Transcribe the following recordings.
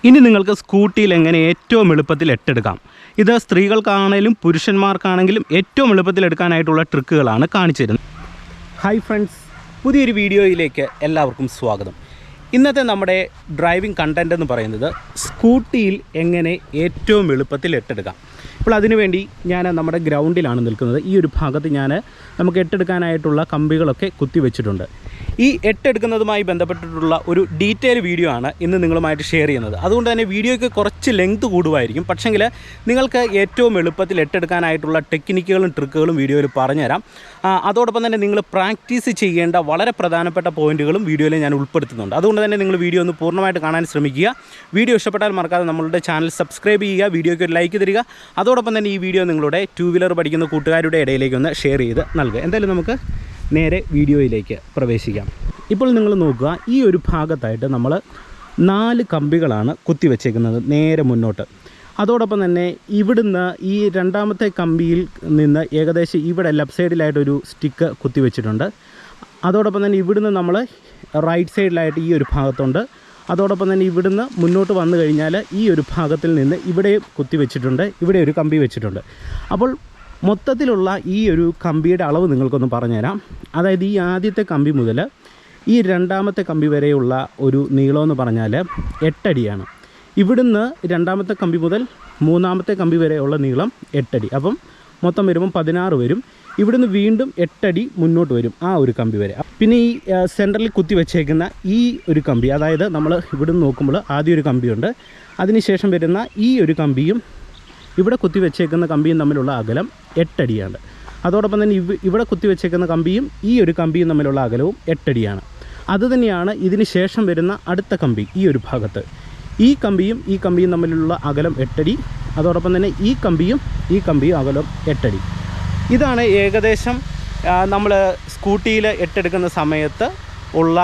ഇനി നിങ്ങൾക്ക് സ്കൂട്ടിയിൽ എങ്ങനെ ഏറ്റവും എളുപ്പത്തിൽ എട്ടെടുക്കാം. ഇത് സ്ത്രീകൾക്കാണെങ്കിലും പുരുഷന്മാർക്കാണെങ്കിലും ഏറ്റവും എളുപ്പത്തിൽ എടുക്കാനായിട്ടുള്ള ട്രിക്കുകളാണ് കാണിച്ചു തരുന്നത്. ഹായ് ഫ്രണ്ട്സ്, പുതിയൊരു വീഡിയോയിലേക്ക് എല്ലാവർക്കും സ്വാഗതം. ഇന്നത്തെ നമ്മുടെ ഡ്രൈവിംഗ് കണ്ടൻറ്റ് എന്ന് പറയുന്നത് സ്കൂട്ടിയിൽ എങ്ങനെ ഏറ്റവും എളുപ്പത്തിൽ എട്ടെടുക്കാം. ഇപ്പോൾ അതിനുവേണ്ടി ഞാൻ നമ്മുടെ ഗ്രൗണ്ടിലാണ് നിൽക്കുന്നത്. ഈ ഒരു ഭാഗത്ത് നമുക്ക് എട്ടെടുക്കാനായിട്ടുള്ള കമ്പികളൊക്കെ കുത്തിവെച്ചിട്ടുണ്ട്. ഈ എട്ടെടുക്കുന്നതുമായി ബന്ധപ്പെട്ടിട്ടുള്ള ഒരു ഡീറ്റെയിൽ വീഡിയോ ആണ് ഇന്ന് നിങ്ങളുമായിട്ട് ഷെയർ ചെയ്യുന്നത്. അതുകൊണ്ട് തന്നെ വീഡിയോയ്ക്ക് കുറച്ച് ലെങ്ത് കൂടുമായിരിക്കും. പക്ഷേങ്കിൽ നിങ്ങൾക്ക് ഏറ്റവും എളുപ്പത്തിൽ എട്ടെടുക്കാനായിട്ടുള്ള ടെക്നിക്കുകളും ട്രിക്കുകളും വീഡിയോയിൽ പറഞ്ഞുതരാം. അതോടൊപ്പം തന്നെ നിങ്ങൾ പ്രാക്ടീസ് ചെയ്യേണ്ട വളരെ പ്രധാനപ്പെട്ട പോയിൻറ്റുകളും വീഡിയോയിൽ ഞാൻ ഉൾപ്പെടുത്തുന്നുണ്ട്. അതുകൊണ്ട് തന്നെ നിങ്ങൾ വീഡിയോ ഒന്ന് പൂർണ്ണമായിട്ട് കാണാൻ ശ്രമിക്കുക. വീഡിയോ ഇഷ്ടപ്പെട്ടാൽ മറക്കാതെ നമ്മളുടെ ചാനൽ സബ്സ്ക്രൈബ് ചെയ്യുക, വീഡിയോയ്ക്ക് ഒരു ലൈക്ക് തരിക. അതോടൊപ്പം തന്നെ ഈ വീഡിയോ നിങ്ങളുടെ 2 വീലർ പഠിക്കുന്ന കൂട്ടുകാരുടെ ഇടയിലേക്ക് ഒന്ന് ഷെയർ ചെയ്ത് നൽകുക. എന്തായാലും നമുക്ക് നേരെ വീഡിയോയിലേക്ക് പ്രവേശിക്കാം. ഇപ്പോൾ നിങ്ങൾ നോക്കുക, ഈ ഒരു ഭാഗത്തായിട്ട് നമ്മൾ 4 കമ്പികളാണ് കുത്തിവെച്ചേക്കുന്നത് നേരെ മുന്നോട്ട്. അതോടൊപ്പം തന്നെ ഇവിടുന്ന് ഈ രണ്ടാമത്തെ കമ്പിയിൽ നിന്ന് ഏകദേശം ഇവിടെ ലെഫ്റ്റ് സൈഡിലായിട്ടൊരു സ്റ്റിക്ക് കുത്തിവെച്ചിട്ടുണ്ട്. അതോടൊപ്പം തന്നെ ഇവിടുന്ന് നമ്മൾ റൈറ്റ് സൈഡിലായിട്ട് ഈ ഒരു ഭാഗത്തുണ്ട്. അതോടൊപ്പം തന്നെ ഇവിടുന്ന് മുന്നോട്ട് വന്നു കഴിഞ്ഞാൽ ഈ ഒരു ഭാഗത്തിൽ നിന്ന് ഇവിടെ കുത്തിവെച്ചിട്ടുണ്ട്, ഇവിടെ ഒരു കമ്പി വെച്ചിട്ടുണ്ട്. അപ്പോൾ മൊത്തത്തിലുള്ള ഈ ഒരു കമ്പിയുടെ അളവ് നിങ്ങൾക്കൊന്ന് പറഞ്ഞുതരാം. അതായത് ഈ ആദ്യത്തെ കമ്പി മുതൽ ഈ രണ്ടാമത്തെ കമ്പി വരെയുള്ള ഒരു നീളമെന്ന് പറഞ്ഞാൽ 8 അടിയാണ്. ഇവിടുന്ന് രണ്ടാമത്തെ കമ്പി മുതൽ മൂന്നാമത്തെ കമ്പി വരെയുള്ള നീളം 8 അടി. അപ്പം മൊത്തം വരുമ്പം 16 വരും. ഇവിടുന്ന് വീണ്ടും 8 അടി മുന്നോട്ട് വരും ആ ഒരു കമ്പി വരെ. പിന്നെ ഈ സെൻറ്ററിൽ കുത്തി വെച്ചേക്കുന്ന ഈ ഒരു കമ്പി, അതായത് നമ്മൾ ഇവിടുന്ന് നോക്കുമ്പോൾ ആദ്യം ഒരു കമ്പിയുണ്ട്, അതിനുശേഷം വരുന്ന ഈ ഒരു കമ്പിയും ഇവിടെ കുത്തിവെച്ചേക്കുന്ന കമ്പിയും തമ്മിലുള്ള അകലം 8 അടിയാണ്. അതോടൊപ്പം തന്നെ ഇവിടെ കുത്തിവെച്ചേക്കുന്ന കമ്പിയും ഈ ഒരു കമ്പിയും തമ്മിലുള്ള അകലവും 8 അടിയാണ്. അതുതന്നെയാണ് ഇതിന് ശേഷം വരുന്ന അടുത്ത കമ്പി. ഈ ഒരു ഭാഗത്ത് ഈ കമ്പിയും തമ്മിലുള്ള അകലം 8 അടി. അതോടൊപ്പം തന്നെ ഈ കമ്പിയും അകലം 8 അടി. ഇതാണ് ഏകദേശം നമ്മൾ സ്കൂട്ടിയിൽ എട്ടെടുക്കുന്ന സമയത്ത് ഉള്ള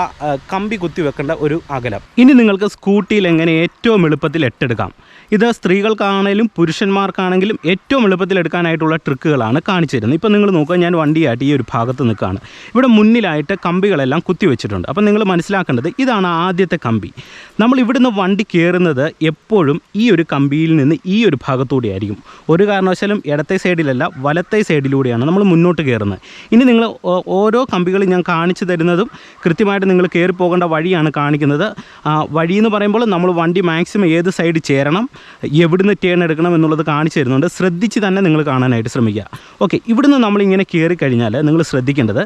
കമ്പി കുത്തിവെക്കേണ്ട ഒരു അകലം. ഇനി നിങ്ങൾക്ക് സ്കൂട്ടിയിൽ എങ്ങനെ ഏറ്റവും എളുപ്പത്തിൽ എട്ടെടുക്കാം. ഇത് സ്ത്രീകൾക്കാണെങ്കിലും പുരുഷന്മാർക്കാണെങ്കിലും ഏറ്റവും എളുപ്പത്തിൽ എടുക്കാനായിട്ടുള്ള ട്രിക്കുകളാണ് കാണിച്ചു തരുന്നത്. ഇപ്പോൾ നിങ്ങൾ നോക്കുക, ഞാൻ വണ്ടിയായിട്ട് ഈ ഒരു ഭാഗത്ത് നിൽക്കുകയാണ്. ഇവിടെ മുന്നിലായിട്ട് കമ്പികളെല്ലാം കുത്തിവെച്ചിട്ടുണ്ട്. അപ്പോൾ നിങ്ങൾ മനസ്സിലാക്കേണ്ടത് ഇതാണ് ആദ്യത്തെ കമ്പി. നമ്മൾ ഇവിടുന്ന് വണ്ടി കയറുന്നത് എപ്പോഴും ഈ ഒരു കമ്പിയിൽ നിന്ന് ഈ ഒരു ഭാഗത്തൂടെ ആയിരിക്കും. ഒരു കാരണവശാലും ഇടത്തെ സൈഡിലല്ല, വലത്തെ സൈഡിലൂടെയാണ് നമ്മൾ മുന്നോട്ട് കയറുന്നത്. ഇനി നിങ്ങൾ ഓരോ കമ്പികളും ഞാൻ കാണിച്ചു തരുന്നതും കൃത്യമായിട്ട് നിങ്ങൾ കയറി പോകേണ്ട വഴിയാണ് കാണിക്കുന്നത്. വഴി എന്ന് പറയുമ്പോൾ നമ്മൾ വണ്ടി മാക്സിമം ഏത് സൈഡ് ചേരണം, എവിടുന്ന് ടേൺ എടുക്കണം എന്നുള്ളത് കാണിച്ചു തരുന്നുണ്ട്. ശ്രദ്ധിച്ച് തന്നെ നിങ്ങൾ കാണാനായിട്ട് ശ്രമിക്കുക. ഓക്കെ, ഇവിടുന്ന് നമ്മളിങ്ങനെ കയറി കഴിഞ്ഞാൽ നിങ്ങൾ ശ്രദ്ധിക്കേണ്ടത്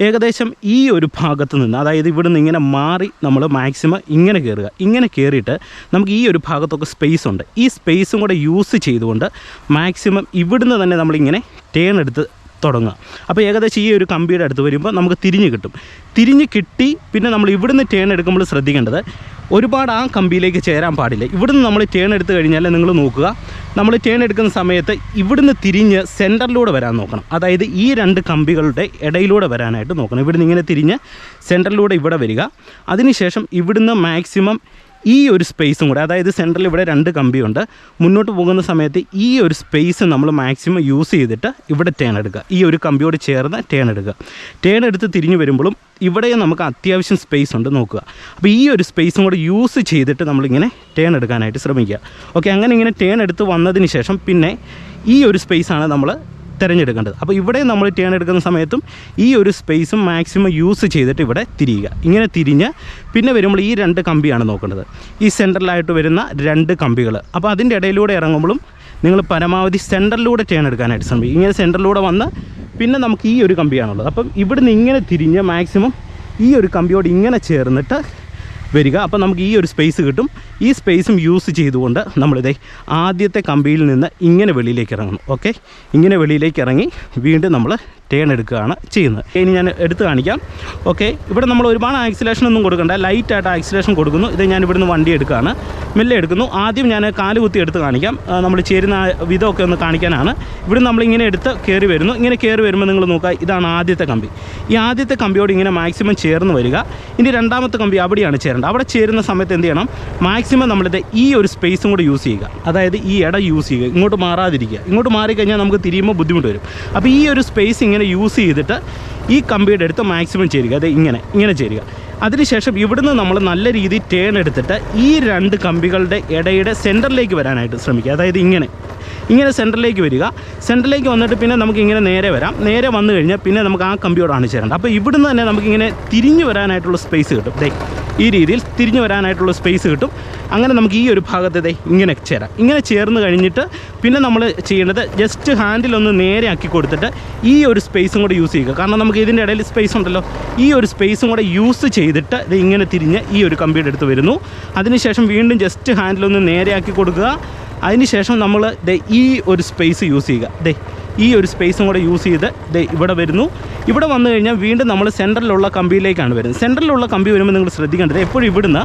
ഏകദേശം ഈ ഒരു ഭാഗത്ത് നിന്ന്, അതായത് ഇവിടുന്ന് ഇങ്ങനെ മാറി നമ്മൾ മാക്സിമം ഇങ്ങനെ കയറുക. ഇങ്ങനെ കയറിയിട്ട് നമുക്ക് ഈ ഒരു ഭാഗത്തൊക്കെ സ്പേസ് ഉണ്ട്. ഈ സ്പേസും കൂടെ യൂസ് ചെയ്തുകൊണ്ട് മാക്സിമം ഇവിടുന്ന് തന്നെ നമ്മളിങ്ങനെ ടേൺ എടുത്ത് തുടങ്ങുക. അപ്പോൾ ഏകദേശം ഈ ഒരു കമ്പിയുടെ അടുത്ത് വരുമ്പോൾ നമുക്ക് തിരിഞ്ഞ് കിട്ടി. പിന്നെ നമ്മൾ ഇവിടുന്ന് ടേൺ എടുക്കുമ്പോൾ ശ്രദ്ധിക്കേണ്ടത് ഒരുപാട് ആ കമ്പിയിലേക്ക് ചേരാൻ പാടില്ല. ഇവിടുന്ന് നമ്മൾ ടേൺ എടുത്ത് കഴിഞ്ഞാൽ നിങ്ങൾ നോക്കുക, നമ്മൾ ടേൺ എടുക്കുന്ന സമയത്ത് ഇവിടുന്ന് തിരിഞ്ഞ് സെൻറ്ററിലൂടെ വരാൻ നോക്കണം. അതായത് ഈ 2 കമ്പികളുടെ ഇടയിലൂടെ വരാനായിട്ട് നോക്കണം. ഇവിടുന്ന് ഇങ്ങനെ തിരിഞ്ഞ് സെൻറ്ററിലൂടെ ഇവിടെ വരിക. അതിനുശേഷം ഇവിടുന്ന് മാക്സിമം ഈ ഒരു സ്പേസും കൂടെ, അതായത് സെൻറ്ററിൽ ഇവിടെ 2 കമ്പിയുണ്ട്. മുന്നോട്ട് പോകുന്ന സമയത്ത് ഈ ഒരു സ്പേസ് നമ്മൾ മാക്സിമം യൂസ് ചെയ്തിട്ട് ഇവിടെ ടേൺ എടുക്കുക. ഈ ഒരു കമ്പിയോട് ചേർന്ന് ടേൺ എടുക്കുക. ടേൺ എടുത്ത് തിരിഞ്ഞ് വരുമ്പോഴും ഇവിടെ നമുക്ക് അത്യാവശ്യം സ്പേസ് ഉണ്ട്, നോക്കുക. അപ്പോൾ ഈ ഒരു സ്പേസും കൂടെ യൂസ് ചെയ്തിട്ട് നമ്മളിങ്ങനെ ടേൺ എടുക്കാനായിട്ട് ശ്രമിക്കുക. ഓക്കെ, അങ്ങനെ ഇങ്ങനെ ടേൺ എടുത്ത് വന്നതിന് ശേഷം പിന്നെ ഈ ഒരു സ്പേസാണ് നമ്മൾ തിരഞ്ഞെടുക്കേണ്ടത്. അപ്പോൾ ഇവിടെ നമ്മൾ ടേൺ എടുക്കുന്ന സമയത്തും ഈ ഒരു സ്പേസും മാക്സിമം യൂസ് ചെയ്തിട്ട് ഇവിടെ തിരിയുക. ഇങ്ങനെ തിരിഞ്ഞ് പിന്നെ വരുമ്പോൾ ഈ 2 കമ്പിയാണ് നോക്കേണ്ടത്, ഈ സെൻറ്ററിലായിട്ട് വരുന്ന 2 കമ്പികൾ. അപ്പോൾ അതിൻ്റെ ഇടയിലൂടെ ഇറങ്ങുമ്പോഴും നിങ്ങൾ പരമാവധി സെൻറ്ററിലൂടെ ടേൺ എടുക്കാനായിട്ട് ശ്രമിക്കും. ഇങ്ങനെ സെൻറ്ററിലൂടെ വന്ന് പിന്നെ നമുക്ക് ഈ ഒരു കമ്പിയാണുള്ളത്. അപ്പം ഇവിടുന്ന് ഇങ്ങനെ തിരിഞ്ഞ് മാക്സിമം ഈ ഒരു കമ്പിയോട് ഇങ്ങനെ ചേർന്നിട്ട് വരിക. അപ്പോൾ നമുക്ക് ഈ ഒരു സ്പേസ് കിട്ടും. ഈ സ്പേസും യൂസ് ചെയ്തുകൊണ്ട് നമ്മളിതേ ആദ്യത്തെ കമ്പിയിൽ നിന്ന് ഇങ്ങനെ വെളിയിലേക്ക് ഇറങ്ങണം. ഓക്കെ, ഇങ്ങനെ വെളിയിലേക്ക് ഇറങ്ങി വീണ്ടും നമ്മൾ ടേൺ എടുക്കുകയാണ് ചെയ്യുന്നത്. ഇനി ഞാൻ എടുത്ത് കാണിക്കാം. ഓക്കെ, ഇവിടെ നമ്മൾ ഒരുപാട് ആക്സിലേഷൻ ഒന്നും കൊടുക്കണ്ട, ലൈറ്റായിട്ട് ആക്സിലേഷൻ കൊടുക്കുന്നു. ഇത് ഞാൻ ഇവിടുന്ന് വണ്ടി എടുക്കുകയാണ്, മെല്ലെ എടുക്കുന്നു. ആദ്യം ഞാൻ കാല് കുത്തി എടുത്ത് കാണിക്കാം, നമ്മൾ ചേരുന്ന വിധമൊക്കെ ഒന്ന് കാണിക്കാനാണ്. ഇവിടെ നമ്മളിങ്ങനെ എടുത്ത് കയറി വരുന്നു. ഇങ്ങനെ കയറി വരുമ്പോൾ നിങ്ങൾ നോക്കുക, ഇതാണ് ആദ്യത്തെ കമ്പി. ഈ ആദ്യത്തെ കമ്പിയോട് ഇങ്ങനെ മാക്സിമം ചേർന്ന് വരിക. ഇനി രണ്ടാമത്തെ കമ്പി അവിടെയാണ് ചേരേണ്ടത്. അവിടെ ചേരുന്ന സമയത്ത് എന്ത് ചെയ്യണം, മാക്സിമം നമ്മളിത് ഈ ഒരു സ്പേസും കൂടി യൂസ് ചെയ്യുക. അതായത് ഈ ഇട യൂസ് ചെയ്യുക, ഇങ്ങോട്ട് മാറാതിരിക്കുക. ഇങ്ങോട്ട് മാറിക്കഴിഞ്ഞാൽ നമുക്ക് തിരിയുമ്പോൾ ബുദ്ധിമുട്ട് വരും. അപ്പോൾ ഈ ഒരു സ്പേസ് ഇങ്ങനെ ഇങ്ങനെ യൂസ് ചെയ്തിട്ട് ഈ കമ്പിയുടെ അടുത്ത് മാക്സിമം ചേരുക. അത് ഇങ്ങനെ ചേരുക. അതിനുശേഷം ഇവിടുന്ന് നമ്മൾ നല്ല രീതിയിൽ ടേൺ എടുത്തിട്ട് ഈ 2 കമ്പികളുടെ ഇടയുടെ സെൻറ്ററിലേക്ക് വരാനായിട്ട് ശ്രമിക്കുക. അതായത് ഇങ്ങനെ സെൻറ്ററിലേക്ക് വരിക. സെൻറ്ററിലേക്ക് വന്നിട്ട് പിന്നെ നമുക്ക് ഇങ്ങനെ നേരെ വരാം. നേരെ വന്നു കഴിഞ്ഞാൽ പിന്നെ നമുക്ക് ആ കമ്പിയോടാണ് ചേരേണ്ടത്. അപ്പോൾ ഇവിടുന്ന് തന്നെ നമുക്കിങ്ങനെ തിരിഞ്ഞു വരാനായിട്ടുള്ള സ്പേസ് കിട്ടും. ഈ രീതിയിൽ തിരിഞ്ഞു വരാനായിട്ടുള്ള സ്പേസ് കിട്ടും. അങ്ങനെ നമുക്ക് ഈ ഒരു ഭാഗത്ത് ഇങ്ങനെ ചേരാം. ഇങ്ങനെ ചേർന്ന് കഴിഞ്ഞിട്ട് പിന്നെ നമ്മൾ ചെയ്യേണ്ടത് ജസ്റ്റ് ഹാൻഡിലൊന്ന് നേരെ ആക്കി കൊടുത്തിട്ട് ഈ ഒരു സ്പേസും കൂടെ യൂസ് ചെയ്യുക. കാരണം നമുക്ക് ഇതിൻ്റെ ഇടയിൽ സ്പേസ് ഉണ്ടല്ലോ, ഈ ഒരു സ്പേസും കൂടെ യൂസ് ചെയ്തിട്ട് ഇങ്ങനെ തിരിഞ്ഞ് ഈ ഒരു കമ്പിയുടെ അടുത്ത് വരുന്നു. അതിനുശേഷം വീണ്ടും ജസ്റ്റ് ഹാൻഡിലൊന്ന് നേരെ ആക്കി കൊടുക്കുക. അതിനുശേഷം നമ്മൾ ഈ ഒരു സ്പേസ് യൂസ് ചെയ്യുക. ഈ ഒരു സ്പേസും കൂടെ യൂസ് ചെയ്ത് ഇവിടെ വരുന്നു. ഇവിടെ വന്നു കഴിഞ്ഞാൽ വീണ്ടും നമ്മൾ സെൻറ്ററിലുള്ള കമ്പിയിലേക്കാണ് വരുന്നത്. സെൻറ്ററിലുള്ള കമ്പി വരുമ്പോൾ നിങ്ങൾ ശ്രദ്ധിക്കേണ്ടത് എപ്പോഴും ഇവിടുന്ന്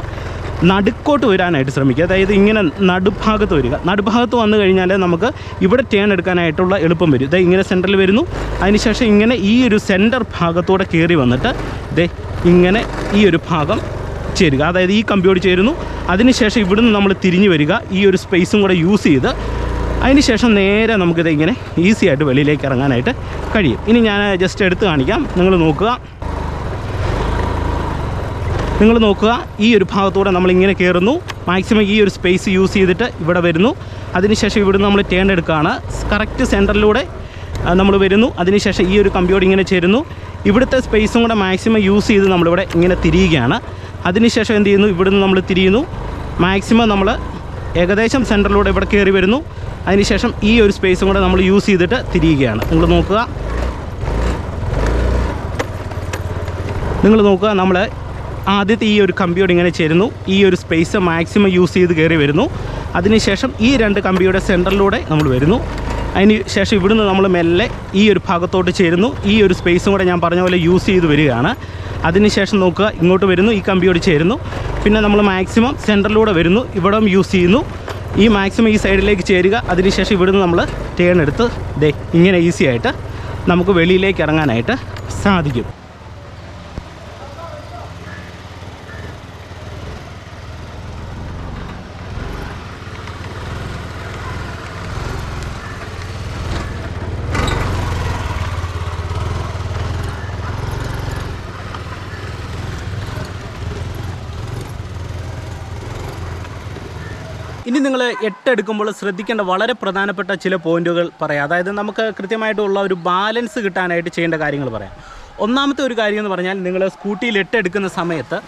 നടുക്കോട്ട് വരാനായിട്ട് ശ്രമിക്കുക. അതായത് ഇങ്ങനെ നടുഭാഗത്ത് വരിക. നടുഭാഗത്ത് വന്നു കഴിഞ്ഞാൽ നമുക്ക് ഇവിടെ ടേൺ എടുക്കാനായിട്ടുള്ള എളുപ്പം വരും. ഇങ്ങനെ സെൻറ്ററിൽ വരുന്നു. അതിനുശേഷം ഇങ്ങനെ ഈ ഒരു സെൻറ്റർ ഭാഗത്തൂടെ കയറി വന്നിട്ട് ഇങ്ങനെ ഈ ഒരു ഭാഗം ചേരുക. അതായത് ഈ കമ്പിയോട് ചേരുന്നു. അതിനുശേഷം ഇവിടുന്ന് നമ്മൾ തിരിഞ്ഞു വരിക. ഈ ഒരു സ്പേസും കൂടെ യൂസ് ചെയ്ത് അതിനുശേഷം നേരെ നമുക്കിത് ഇങ്ങനെ ഈസി ആയിട്ട് വെളിയിലേക്ക് ഇറങ്ങാനായിട്ട് കഴിയും. ഇനി ഞാൻ ജസ്റ്റ് എടുത്ത് കാണിക്കാം. നിങ്ങൾ നോക്കുക. ഈ ഒരു ഭാഗത്തൂടെ നമ്മളിങ്ങനെ കയറുന്നു. മാക്സിമം ഈ ഒരു സ്പേസ് യൂസ് ചെയ്തിട്ട് ഇവിടെ വരുന്നു. അതിനുശേഷം ഇവിടുന്ന് നമ്മൾ ടേൺ എടുക്കുകയാണ്. കറക്റ്റ് സെൻറ്ററിലൂടെ നമ്മൾ വരുന്നു. അതിനുശേഷം ഈ ഒരു കമ്പിയോട് ഇങ്ങനെ ചേരുന്നു. ഇവിടുത്തെ സ്പേസും കൂടെ മാക്സിമം യൂസ് ചെയ്ത് നമ്മളിവിടെ ഇങ്ങനെ തിരിയുകയാണ്. അതിനുശേഷം എന്ത് ചെയ്യുന്നു, ഇവിടുന്ന് നമ്മൾ തിരിയുന്നു. മാക്സിമം നമ്മൾ ഏകദേശം സെൻറ്ററിലൂടെ ഇവിടെ കയറി വരുന്നു. അതിനുശേഷം ഈ ഒരു സ്പേസും കൂടെ നമ്മൾ യൂസ് ചെയ്തിട്ട് തിരിയുകയാണ്. നിങ്ങൾ നോക്കുക നമ്മൾ ആദ്യത്തെ ഈ ഒരു കമ്പിയോട് ഇങ്ങനെ ചേരുന്നു. ഈ ഒരു സ്പേസ് മാക്സിമം യൂസ് ചെയ്ത് കയറി വരുന്നു. അതിനുശേഷം ഈ 2 കമ്പിയുടെ സെൻറ്ററിലൂടെ നമ്മൾ വരുന്നു. അതിന് ശേഷം ഇവിടുന്ന് നമ്മൾ മെല്ലെ ഈ ഒരു ഭാഗത്തോട്ട് ചേരുന്നു. ഈ ഒരു സ്പേസും കൂടെ ഞാൻ പറഞ്ഞ പോലെ യൂസ് ചെയ്ത് വരികയാണ്. അതിനുശേഷം നോക്കുക, ഇങ്ങോട്ട് വരുന്നു, ഈ കമ്പിയോട് ചേരുന്നു. പിന്നെ നമ്മൾ മാക്സിമം സെൻറ്ററിലൂടെ വരുന്നു. ഇവിടെ യൂസ് ചെയ്യുന്നു. ഈ മാക്സിമം ഈ സൈഡിലേക്ക് ചേരുക. അതിനുശേഷം ഇവിടുന്ന് നമ്മൾ ടേൺ എടുത്ത് ഇങ്ങനെ ഈസി ആയിട്ട് നമുക്ക് വെളിയിലേക്ക് ഇറങ്ങാനായിട്ട് സാധിക്കും. ഇനി നിങ്ങൾ 8 എടുക്കുമ്പോൾ ശ്രദ്ധിക്കേണ്ട വളരെ പ്രധാനപ്പെട്ട ചില പോയിന്റുകൾ പറയാം. അതായത് നമുക്ക് കൃത്യമായിട്ടുള്ള ഒരു ബാലൻസ് കിട്ടാനായിട്ട് ചെയ്യേണ്ട കാര്യങ്ങൾ പറയാം. ഒന്നാമത്തെ ഒരു കാര്യം എന്ന് പറഞ്ഞാൽ, നിങ്ങൾ സ്കൂട്ടിയിൽ 8 എടുക്കുന്ന സമയത്ത്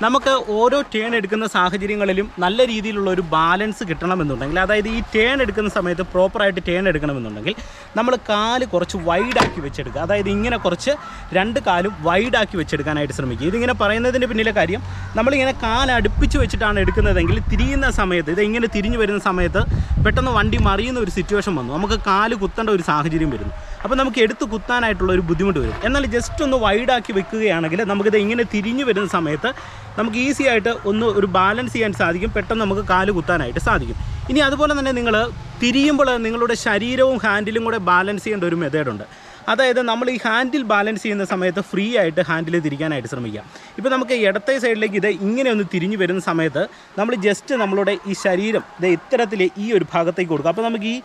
നമുക്ക് ഓരോ ടേൺ എടുക്കുന്ന സാഹചര്യങ്ങളിലും നല്ല രീതിയിലുള്ള ഒരു ബാലൻസ് കിട്ടണമെന്നുണ്ടെങ്കിൽ, അതായത് ഈ ടേൺ എടുക്കുന്ന സമയത്ത് പ്രോപ്പറായിട്ട് ടേൺ എടുക്കണമെന്നുണ്ടെങ്കിൽ നമ്മൾ കാല് കുറച്ച് വൈഡാക്കി വെച്ചെടുക്കുക. അതായത് ഇങ്ങനെ കുറച്ച് 2 കാലും വൈഡാക്കി വെച്ചെടുക്കാനായിട്ട് ശ്രമിക്കുക. ഇതിങ്ങനെ പറയുന്നതിൻ്റെ പിന്നിലെ കാര്യം, നമ്മളിങ്ങനെ കാലടുപ്പിച്ച് വെച്ചിട്ടാണ് എടുക്കുന്നതെങ്കിൽ തിരിയുന്ന സമയത്ത്, ഇതിങ്ങനെ തിരിഞ്ഞു വരുന്ന സമയത്ത് പെട്ടെന്ന് വണ്ടി മറിയുന്ന ഒരു സിറ്റുവേഷൻ വന്നു, നമുക്ക് കാല് കുത്തേണ്ട ഒരു സാഹചര്യം വരുന്നു. അപ്പോൾ നമുക്ക് എടുത്ത് കുത്താനായിട്ടുള്ള ഒരു ബുദ്ധിമുട്ട് വരും. എന്നാൽ ജസ്റ്റ് ഒന്ന് വൈഡാക്കി വെക്കുകയാണെങ്കിൽ നമുക്കിത് ഇങ്ങനെ തിരിഞ്ഞു വരുന്ന സമയത്ത് നമുക്ക് ഈസി ആയിട്ട് ഒരു ബാലൻസ് ചെയ്യാൻ സാധിക്കും. പെട്ടെന്ന് നമുക്ക് കാല് കുത്താനായിട്ട് സാധിക്കും. ഇനി അതുപോലെ തന്നെ നിങ്ങൾ തിരിയുമ്പോൾ നിങ്ങളുടെ ശരീരവും ഹാൻഡിലും കൂടെ ബാലൻസ് ചെയ്യേണ്ട ഒരു മെത്തേഡുണ്ട്. അതായത് നമ്മൾ ഈ ഹാൻഡിൽ ബാലൻസ് ചെയ്യുന്ന സമയത്ത് ഫ്രീ ആയിട്ട് ഹാൻഡിൽ തിരിക്കാനായിട്ട് ശ്രമിക്കുക. ഇപ്പോൾ നമുക്ക് ഇടത്തെ സൈഡിലേക്ക് ഇങ്ങനെ ഒന്ന് തിരിഞ്ഞു വരുന്ന സമയത്ത് നമ്മൾ ജസ്റ്റ് നമ്മളുടെ ഈ ശരീരം ഇത്തരത്തിൽ ഈ ഒരു ഭാഗത്തേക്ക് കൊടുക്കുക. അപ്പോൾ നമുക്ക് ഈ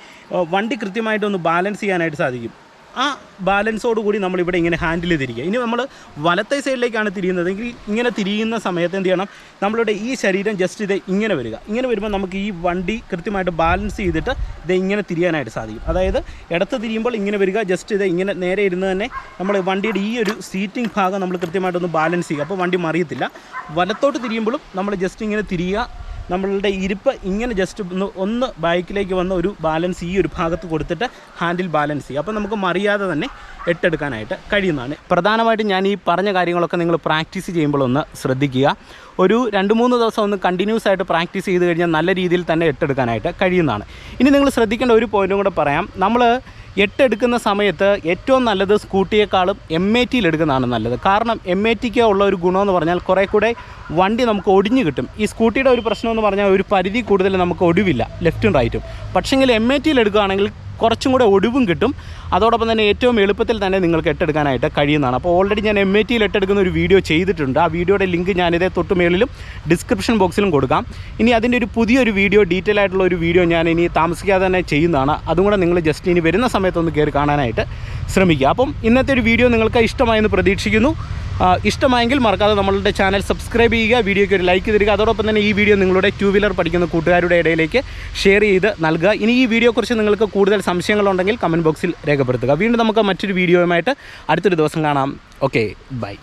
വണ്ടി കൃത്യമായിട്ടൊന്ന് ബാലൻസ് ചെയ്യാനായിട്ട് സാധിക്കും. ആ ബാലൻസോടുകൂടി നമ്മളിവിടെ ഇങ്ങനെ ഹാൻഡിൽ തിരിക്കുക. ഇനി നമ്മൾ വലത്തെ സൈഡിലേക്കാണ് തിരിയുന്നതെങ്കിൽ ഇങ്ങനെ തിരിയുന്ന സമയത്ത് എന്ത് ചെയ്യണം, നമ്മളുടെ ഈ ശരീരം ജസ്റ്റ് ഇങ്ങനെ വരിക. ഇങ്ങനെ വരുമ്പോൾ നമുക്ക് ഈ വണ്ടി കൃത്യമായിട്ട് ബാലൻസ് ചെയ്തിട്ട് ഇങ്ങനെ തിരിയാനായിട്ട് സാധിക്കും. അതായത് ഇടത്ത് തിരിയുമ്പോൾ ഇങ്ങനെ വരിക, ജസ്റ്റ് ഇങ്ങനെ നേരെ ഇരുന്ന് തന്നെ നമ്മൾ വണ്ടിയുടെ ഈ ഒരു സീറ്റിംഗ് ഭാഗം നമ്മൾ കൃത്യമായിട്ടൊന്ന് ബാലൻസ് ചെയ്യുക. അപ്പോൾ വണ്ടി മറിയത്തില്ല. വലത്തോട്ട് തിരിയുമ്പോഴും നമ്മൾ ജസ്റ്റ് ഇങ്ങനെ തിരിയുക. നമ്മളുടെ ഇരിപ്പ് ഇങ്ങനെ ജസ്റ്റ് ഒന്ന് ബാക്കിലേക്ക് വന്ന ഒരു ബാലൻസ് ഈ ഒരു ഭാഗത്ത് കൊടുത്തിട്ട് ഹാൻഡിൽ ബാലൻസ് ചെയ്യുക. അപ്പോൾ നമുക്ക് മറിയാതെ തന്നെ 8 എടുക്കാനായിട്ട് കഴിയുന്നതാണ്. പ്രധാനമായിട്ടും ഞാൻ ഈ പറഞ്ഞ കാര്യങ്ങളൊക്കെ നിങ്ങൾ പ്രാക്ടീസ് ചെയ്യുമ്പോൾ ഒന്ന് ശ്രദ്ധിക്കുക. ഒരു 2-3 ദിവസം ഒന്ന് കണ്ടിന്യൂസ് ആയിട്ട് പ്രാക്ടീസ് ചെയ്ത് കഴിഞ്ഞാൽ നല്ല രീതിയിൽ തന്നെ 8 എടുക്കാനായിട്ട് കഴിയുന്നതാണ്. ഇനി നിങ്ങൾ ശ്രദ്ധിക്കേണ്ട ഒരു പോയിൻറ്റും കൂടെ പറയാം. നമ്മൾ 8 എടുക്കുന്ന സമയത്ത് ഏറ്റവും നല്ലത് സ്കൂട്ടിയേക്കാളും MATയിൽ എടുക്കുന്നതാണ് നല്ലത്. കാരണം MATക്ക് ഉള്ള ഒരു ഗുണമെന്ന് പറഞ്ഞാൽ കുറേ കൂടെ വണ്ടി നമുക്ക് ഒടിഞ്ഞു കിട്ടും. ഈ സ്കൂട്ടിയുടെ ഒരു പ്രശ്നമെന്ന് പറഞ്ഞാൽ ഒരു പരിധി കൂടുതൽ നമുക്ക് ഒടിവില്ല ലെഫ്റ്റും റൈറ്റും. പക്ഷേങ്കിൽ MATയിൽ എടുക്കുകയാണെങ്കിൽ കുറച്ചും കൂടെ ഒടിവും കിട്ടും. അതോടൊപ്പം തന്നെ ഏറ്റവും എളുപ്പത്തിൽ തന്നെ നിങ്ങൾക്ക് 8 എടുക്കാനായിട്ട് കഴിയുന്നതാണ്. അപ്പോൾ ഓൾറെഡി ഞാൻ MATയിൽ 8 എടുക്കുന്ന ഒരു വീഡിയോ ചെയ്തിട്ടുണ്ട്. ആ വീഡിയോയുടെ ലിങ്ക് ഞാനിതേ തൊട്ട് മേളിലും ഡിസ്ക്രിപ്ഷൻ ബോക്സിലും കൊടുക്കാം. ഇനി അതിൻ്റെ ഒരു പുതിയൊരു വീഡിയോ, ഡീറ്റെയിൽ ആയിട്ടുള്ള ഒരു വീഡിയോ ഞാൻ ഇനി താമസിക്കാതെ തന്നെ ചെയ്യുന്നതാണ്. അതും കൂടെ നിങ്ങൾ ജസ്റ്റ് ഇനി വരുന്ന സമയത്തൊന്ന് കയറി കാണാനായിട്ട് ശ്രമിക്കുക. അപ്പം ഇന്നത്തെ ഒരു വീഡിയോ നിങ്ങൾക്ക് ഇഷ്ടമായെന്ന് പ്രതീക്ഷിക്കുന്നു. ഇഷ്ടമായെങ്കിൽ മറക്കാതെ നമ്മളുടെ ചാനൽ സബ്സ്ക്രൈബ് ചെയ്യുക, വീഡിയോയ്ക്ക് ഒരു ലൈക്ക് തരിക. അതോടൊപ്പം തന്നെ ഈ വീഡിയോ നിങ്ങളുടെ 2 വീലർ പഠിക്കുന്ന കൂട്ടുകാരുടെ ഇടയിലേക്ക് ഷെയർ ചെയ്ത് നൽകുക. ഇനി ഈ വീഡിയോയെക്കുറിച്ച് നിങ്ങൾക്ക് കൂടുതൽ സംശയങ്ങളുണ്ടെങ്കിൽ കമൻറ്റ് ബോക്സിൽ രേഖപ്പെടുത്തുക. വീണ്ടും നമുക്ക് മറ്റൊരു വീഡിയോയുമായിട്ട് അടുത്തൊരു ദിവസം കാണാം. Okay, by.